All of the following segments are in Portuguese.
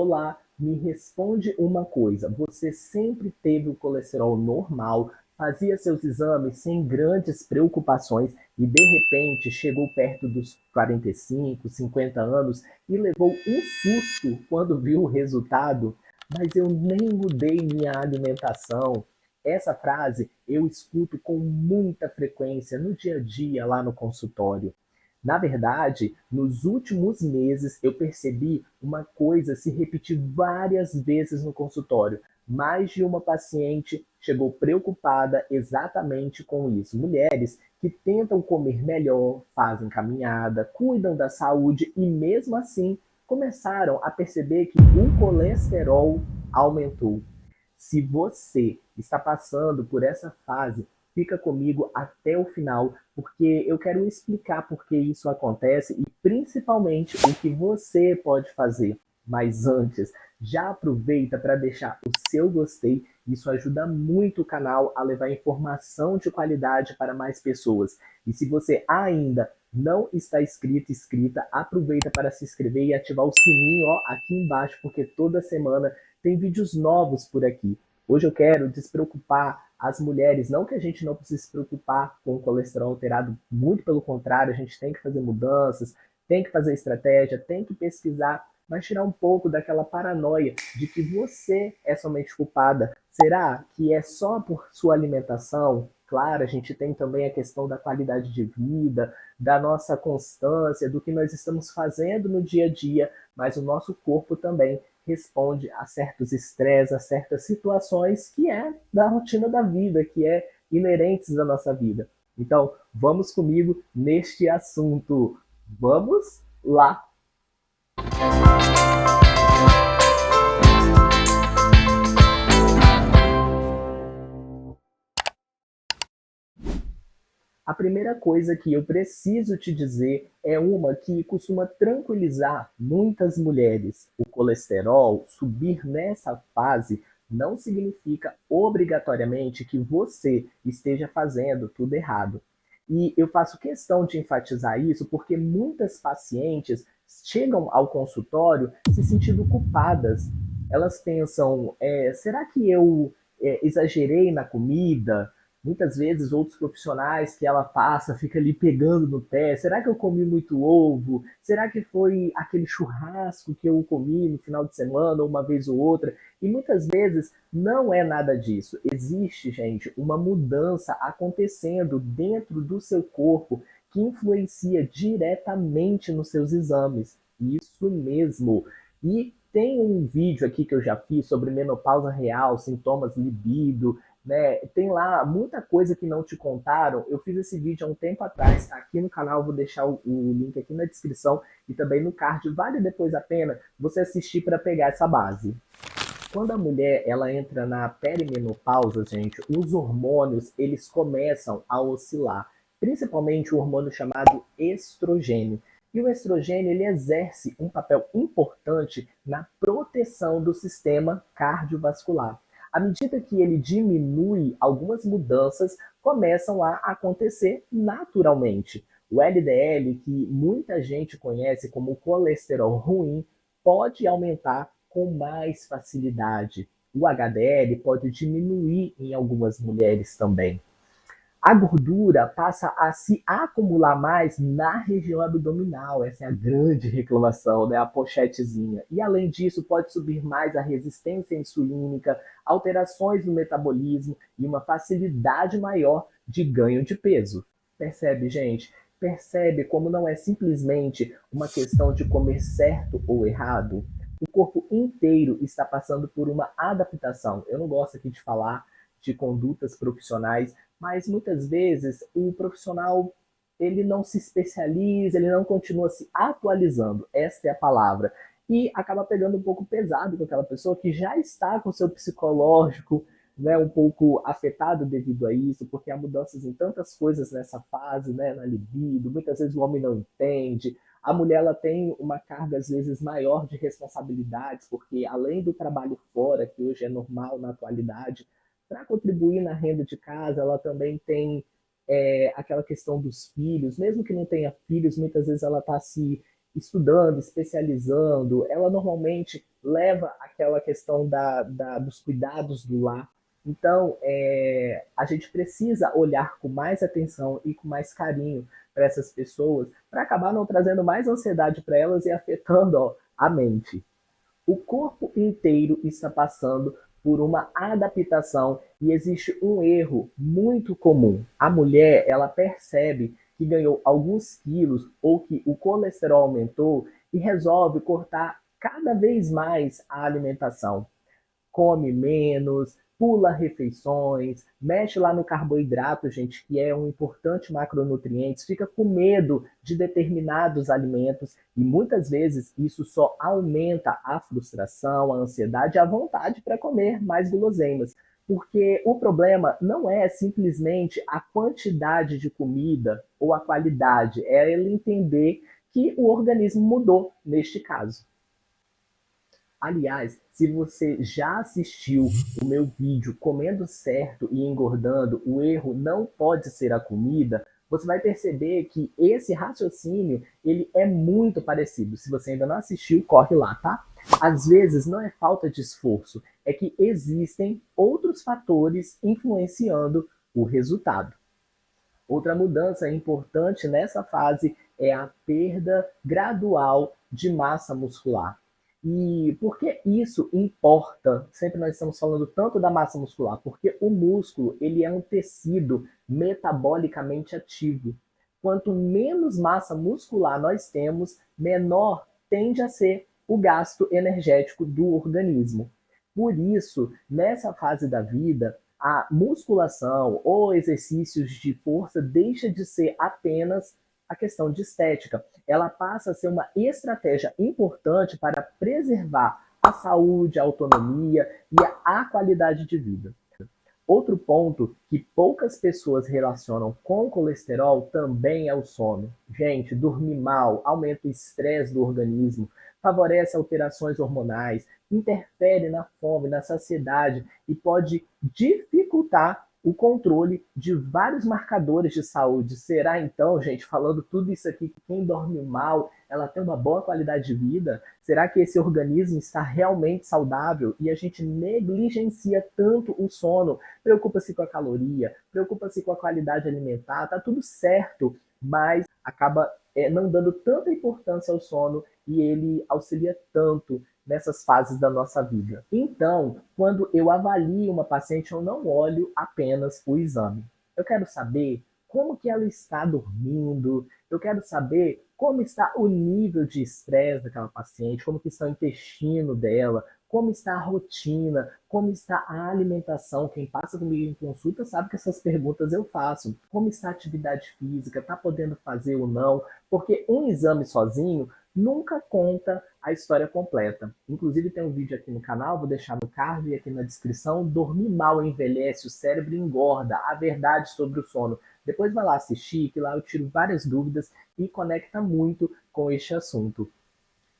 Olá, me responde uma coisa. Você sempre teve o colesterol normal, fazia seus exames sem grandes preocupações e de repente chegou perto dos 45, 50 anos e levou um susto quando viu o resultado? Mas eu nem mudei minha alimentação. Essa frase eu escuto com muita frequência no dia a dia lá no consultório. Na verdade, nos últimos meses eu percebi uma coisa se repetir várias vezes no consultório. Mais de uma paciente chegou preocupada exatamente com isso. Mulheres que tentam comer melhor, fazem caminhada, cuidam da saúde e mesmo assim começaram a perceber que o colesterol aumentou. Se você está passando por essa fase, fica comigo até o final, porque eu quero explicar por que isso acontece e principalmente o que você pode fazer. Mas antes, já aproveita para deixar o seu gostei, isso ajuda muito o canal a levar informação de qualidade para mais pessoas. E se você ainda não está inscrita, aproveita para se inscrever e ativar o sininho ó, aqui embaixo, porque toda semana tem vídeos novos por aqui. Hoje eu quero despreocupar as mulheres, não que a gente não precise se preocupar com o colesterol alterado, muito pelo contrário, a gente tem que fazer mudanças, tem que fazer estratégia, tem que pesquisar, mas tirar um pouco daquela paranoia de que você é somente culpada. Será que é só por sua alimentação? Claro, a gente tem também a questão da qualidade de vida, da nossa constância, do que nós estamos fazendo no dia a dia, mas o nosso corpo também responde a certos estresses, a certas situações que é da rotina da vida, que é inerentes à nossa vida. Então, vamos comigo neste assunto. Vamos lá! A primeira coisa que eu preciso te dizer é uma que costuma tranquilizar muitas mulheres. O colesterol subir nessa fase não significa obrigatoriamente que você esteja fazendo tudo errado. E eu faço questão de enfatizar isso porque muitas pacientes chegam ao consultório se sentindo culpadas. Elas pensam, será que eu exagerei na comida? Muitas vezes outros profissionais que ela passa fica ali pegando no pé. Será que eu comi muito ovo? Será que foi aquele churrasco que eu comi no final de semana, ou uma vez ou outra? E muitas vezes não é nada disso. Existe, gente, uma mudança acontecendo dentro do seu corpo que influencia diretamente nos seus exames. Isso mesmo. E tem um vídeo aqui que eu já fiz sobre menopausa real, sintomas libido, né? Tem lá muita coisa que não te contaram. Eu fiz esse vídeo há um tempo atrás, tá aqui no canal, vou deixar o link aqui na descrição e também no card. Vale depois a pena você assistir para pegar essa base. Quando a mulher ela entra na perimenopausa, gente, os hormônios eles começam a oscilar, principalmente o hormônio chamado estrogênio. E o estrogênio ele exerce um papel importante na proteção do sistema cardiovascular. À medida que ele diminui, algumas mudanças começam a acontecer naturalmente. O LDL, que muita gente conhece como colesterol ruim, pode aumentar com mais facilidade. O HDL pode diminuir em algumas mulheres também. A gordura passa a se acumular mais na região abdominal, essa é a grande reclamação, né? A pochetezinha. E além disso, pode subir mais a resistência insulínica, alterações no metabolismo e uma facilidade maior de ganho de peso. Percebe, gente? Percebe como não é simplesmente uma questão de comer certo ou errado? O corpo inteiro está passando por uma adaptação. Eu não gosto aqui de falar de condutas profissionais, mas muitas vezes o profissional ele não se especializa, ele não continua se atualizando, esta é a palavra, e acaba pegando um pouco pesado com aquela pessoa que já está com seu psicológico, né, um pouco afetado devido a isso, porque há mudanças em tantas coisas nessa fase, né, na libido, muitas vezes o homem não entende, a mulher ela tem uma carga às vezes maior de responsabilidades, porque além do trabalho fora, que hoje é normal na atualidade, para contribuir na renda de casa, ela também tem aquela questão dos filhos, mesmo que não tenha filhos, muitas vezes ela está se estudando, especializando, ela normalmente leva aquela questão dos cuidados do lar. Então, a gente precisa olhar com mais atenção e com mais carinho para essas pessoas, para acabar não trazendo mais ansiedade para elas e afetando, ó, a mente. O corpo inteiro está passando por uma adaptação e existe um erro muito comum. A mulher, ela percebe que ganhou alguns quilos ou que o colesterol aumentou e resolve cortar cada vez mais a alimentação. Come menos, pula refeições, mexe lá no carboidrato, gente, que é um importante macronutriente, fica com medo de determinados alimentos e muitas vezes isso só aumenta a frustração, a ansiedade e a vontade para comer mais guloseimas. Porque o problema não é simplesmente a quantidade de comida ou a qualidade, é ele entender que o organismo mudou neste caso. Aliás, se você já assistiu o meu vídeo Comendo Certo e Engordando, o erro não pode ser a comida, você vai perceber que esse raciocínio ele é muito parecido. Se você ainda não assistiu, corre lá, tá? Às vezes não é falta de esforço, é que existem outros fatores influenciando o resultado. Outra mudança importante nessa fase é a perda gradual de massa muscular. E por que isso importa? Sempre nós estamos falando tanto da massa muscular, porque o músculo ele é um tecido metabolicamente ativo. Quanto menos massa muscular nós temos, menor tende a ser o gasto energético do organismo. Por isso, nessa fase da vida, a musculação ou exercícios de força deixa de ser apenas a questão de estética. Ela passa a ser uma estratégia importante para preservar a saúde, a autonomia e a qualidade de vida. Outro ponto que poucas pessoas relacionam com o colesterol também é o sono. Gente, dormir mal aumenta o estresse do organismo, favorece alterações hormonais, interfere na fome, na saciedade e pode dificultar o controle de vários marcadores de saúde. Será então, gente, falando tudo isso aqui, que quem dorme mal, ela tem uma boa qualidade de vida? Será que esse organismo está realmente saudável e a gente negligencia tanto o sono? Preocupa-se com a caloria, preocupa-se com a qualidade alimentar, tá tudo certo, mas acaba não dando tanta importância ao sono e ele auxilia tanto nessas fases da nossa vida. Então, quando eu avalio uma paciente, eu não olho apenas o exame. Eu quero saber como que ela está dormindo, eu quero saber como está o nível de estresse daquela paciente, como que está o intestino dela, como está a rotina, como está a alimentação. Quem passa comigo em consulta sabe que essas perguntas eu faço. Como está a atividade física, está podendo fazer ou não? Porque um exame sozinho nunca conta a história completa. Inclusive tem um vídeo aqui no canal, vou deixar no card e aqui na descrição, dormir mal envelhece, o cérebro engorda, a verdade sobre o sono. Depois vai lá assistir, que lá eu tiro várias dúvidas e conecta muito com este assunto.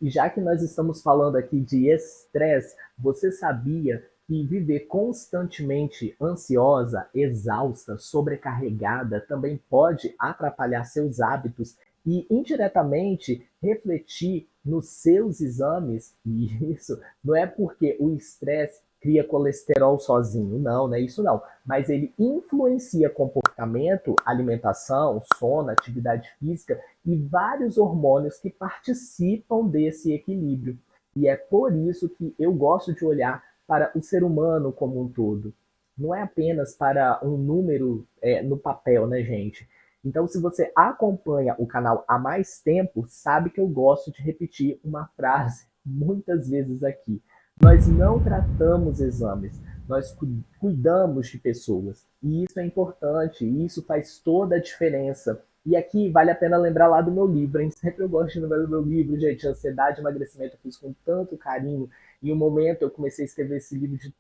E já que nós estamos falando aqui de estresse, você sabia que viver constantemente ansiosa, exausta, sobrecarregada também pode atrapalhar seus hábitos e indiretamente refletir nos seus exames? E isso não é porque o estresse cria colesterol sozinho, não, não é isso não. Mas ele influencia comportamento, alimentação, sono, atividade física e vários hormônios que participam desse equilíbrio. E é por isso que eu gosto de olhar para o ser humano como um todo. Não é apenas para um número no papel, né, gente? Então, se você acompanha o canal há mais tempo, sabe que eu gosto de repetir uma frase muitas vezes aqui. Nós não tratamos exames, nós cuidamos de pessoas. E isso é importante, e isso faz toda a diferença. E aqui vale a pena lembrar lá do meu livro, hein? Sempre eu gosto de lembrar do meu livro, gente. Ansiedade e Emagrecimento eu fiz com tanto carinho. Em um momento eu comecei a escrever esse livro de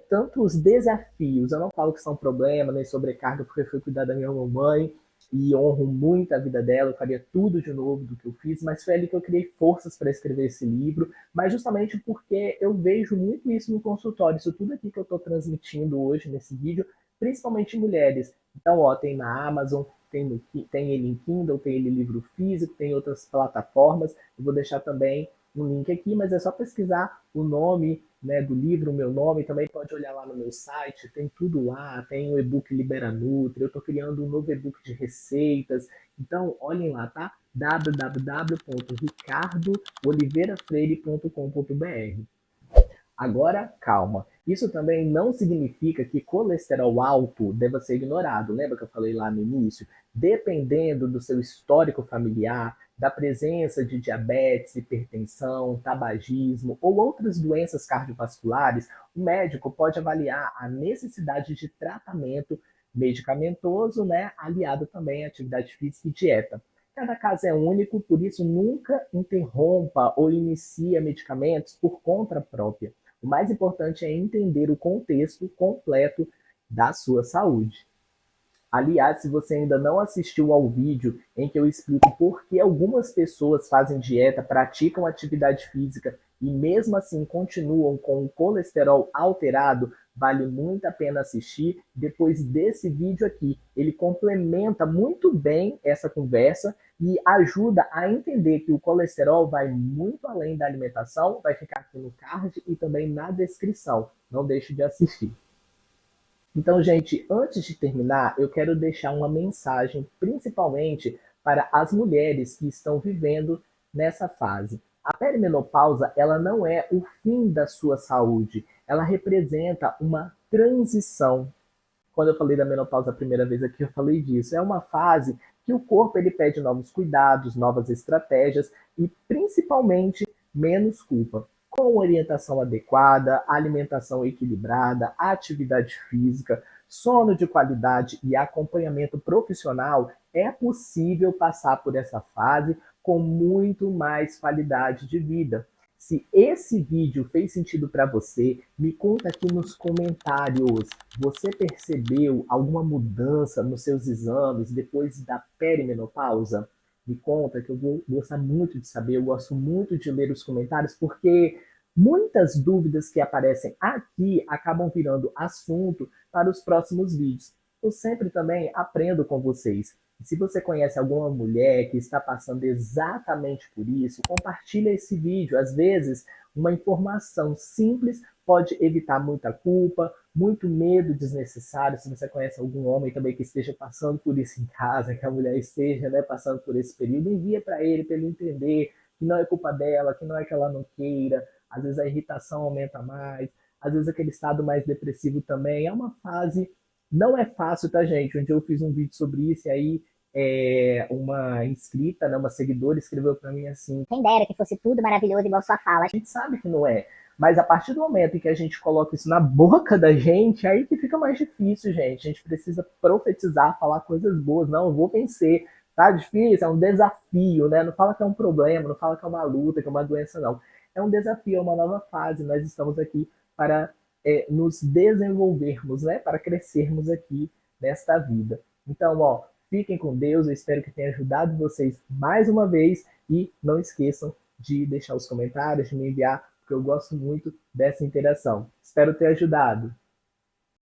tantos desafios. Eu não falo que são problema nem sobrecarga, porque eu fui cuidar da minha mamãe e honro muito a vida dela. Eu faria tudo de novo do que eu fiz, mas foi ali que eu criei forças para escrever esse livro. Mas justamente porque eu vejo muito isso no consultório, isso tudo aqui que eu estou transmitindo hoje nesse vídeo, principalmente mulheres. Então, ó, tem na Amazon, tem ele em Kindle, tem ele em livro físico, tem outras plataformas. Eu vou deixar também um link aqui, mas é só pesquisar o nome, né, do livro, o meu nome, também pode olhar lá no meu site, tem tudo lá, tem o e-book Libera Nutri, eu estou criando um novo e-book de receitas, então olhem lá, tá? www.ricardooliveirafreire.com.br. Agora, calma. Isso também não significa que colesterol alto deva ser ignorado. Lembra que eu falei lá no início? Dependendo do seu histórico familiar, da presença de diabetes, hipertensão, tabagismo ou outras doenças cardiovasculares, o médico pode avaliar a necessidade de tratamento medicamentoso, né, aliado também à atividade física e dieta. Cada caso é único, por isso nunca interrompa ou inicie medicamentos por conta própria. O mais importante é entender o contexto completo da sua saúde. Aliás, se você ainda não assistiu ao vídeo em que eu explico por que algumas pessoas fazem dieta, praticam atividade física e mesmo assim continuam com o colesterol alterado, vale muito a pena assistir. Depois desse vídeo aqui, ele complementa muito bem essa conversa e ajuda a entender que o colesterol vai muito além da alimentação, vai ficar aqui no card e também na descrição. Não deixe de assistir. Então, gente, antes de terminar, eu quero deixar uma mensagem, principalmente para as mulheres que estão vivendo nessa fase. A perimenopausa, ela não é o fim da sua saúde, ela representa uma transição. Quando eu falei da menopausa a primeira vez aqui, eu falei disso. É uma fase que o corpo ele pede novos cuidados, novas estratégias e, principalmente, menos culpa. Com orientação adequada, alimentação equilibrada, atividade física, sono de qualidade e acompanhamento profissional, é possível passar por essa fase com muito mais qualidade de vida. Se esse vídeo fez sentido para você, me conta aqui nos comentários. Você percebeu alguma mudança nos seus exames depois da perimenopausa? Me conta que eu vou gostar muito de saber, eu gosto muito de ler os comentários, porque muitas dúvidas que aparecem aqui acabam virando assunto para os próximos vídeos. Eu sempre também aprendo com vocês. Se você conhece alguma mulher que está passando exatamente por isso, compartilha esse vídeo. Às vezes, uma informação simples pode evitar muita culpa, muito medo desnecessário. Se você conhece algum homem também que esteja passando por isso em casa, que a mulher esteja, né, passando por esse período, envia para ele entender que não é culpa dela, que não é que ela não queira. Às vezes a irritação aumenta mais, às vezes aquele estado mais depressivo também. É uma fase, não é fácil, tá, gente? Um dia eu fiz um vídeo sobre isso e aí uma inscrita, né, uma seguidora, escreveu para mim assim: Quem dera que fosse tudo maravilhoso igual sua fala. a gente sabe que não é, mas a partir do momento em que a gente coloca isso na boca da gente, aí que fica mais difícil, gente. A gente precisa profetizar, falar coisas boas. Não, eu vou vencer. Tá difícil, é um desafio, né? Não fala que é um problema, não fala que é uma luta, que é uma doença, não. É um desafio, é uma nova fase. Nós estamos aqui para nos desenvolvermos, né? Para crescermos aqui nesta vida. Então, ó, fiquem com Deus. Eu espero que tenha ajudado vocês mais uma vez e não esqueçam de deixar os comentários, de me enviar, porque eu gosto muito dessa interação. Espero ter ajudado.